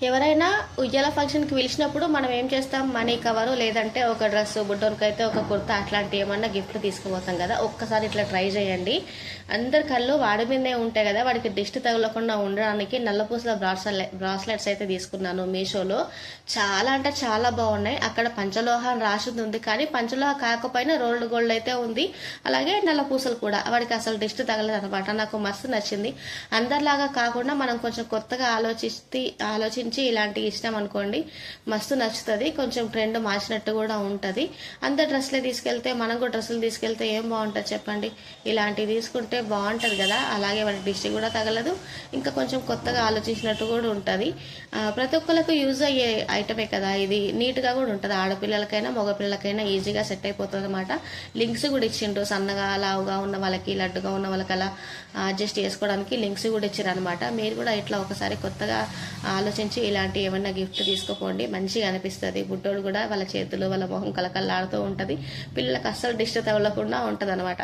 ఎవరైనా ఉయ్యాల ఫంక్షన్కి పిలిచినప్పుడు మనం ఏం చేస్తాం, మనీ కవరు లేదంటే ఒక డ్రెస్, బుడ్డోనికైతే ఒక కుర్తా, అట్లాంటి ఏమన్నా గిఫ్ట్ తీసుకుపోతాం కదా. ఒక్కసారి ఇట్లా ట్రై చేయండి. అందరి కళ్ళు వాడి మీదే ఉంటాయి కదా, వాడికి దిష్టి తగలకుండా ఉండడానికి నల్లపూసల బ్రాస్లెట్స్ అయితే తీసుకున్నాను మీషోలో. చాలా అంటే చాలా బాగున్నాయి. అక్కడ పంచలోహ అని రాసింది ఉంది, కానీ పంచలోహ కాకపోయినా రోల్డ్ గోల్డ్ అయితే ఉంది. అలాగే నల్లపూసలు కూడా, వాడికి అసలు దిష్టి తగలదు అనమాట. నాకు మస్తు నచ్చింది. అందరిలాగా కాకుండా మనం కొంచెం కొత్తగా ఆలోచించి ఇలాంటివి ఇష్టం అనుకోండి, మస్తు నచ్చుతుంది. కొంచెం ట్రెండ్ మార్చినట్టు కూడా ఉంటుంది. అందరు డ్రెస్లే తీసుకెళ్తే మనం కూడా డ్రెస్సులు తీసుకెళ్తే ఏం బాగుంటుంది చెప్పండి. ఇలాంటివి తీసుకుంటే బాగుంటుంది కదా. అలాగే వాడికి డిస్టి కూడా తగలదు, ఇంకా కొంచెం కొత్తగా ఆలోచించినట్టు కూడా ఉంటుంది. ప్రతి ఒక్కరికి యూజ్ అయ్యే ఐటమే కదా ఇది. నీట్గా కూడా ఉంటుంది. ఆడపిల్లలకైనా మగపిల్లలకైనా ఈజీగా సెట్ అయిపోతుంది అనమాట. లింక్స్ కూడా ఇచ్చిండ్రు, సన్నగా లావుగా ఉన్న వాళ్ళకి, లడ్డుగా ఉన్న వాళ్ళకి అలా అడ్జస్ట్ చేసుకోవడానికి లింక్స్ కూడా ఇచ్చారు అనమాట. మీరు కూడా ఇట్లా ఒకసారి కొత్తగా ఆలోచించి ఇలాంటి ఏమన్నా గిఫ్ట్ తీసుకోపోండి, మంచిగా అనిపిస్తుంది. బుడ్డోడు కూడా వాళ్ళ చేతులు వాళ్ళ మొహం కలకల్లాడుతూ ఉంటుంది. పిల్లలకు అస్సలు డిస్టర్బ్ తగలకుండా ఉంటుంది అనమాట.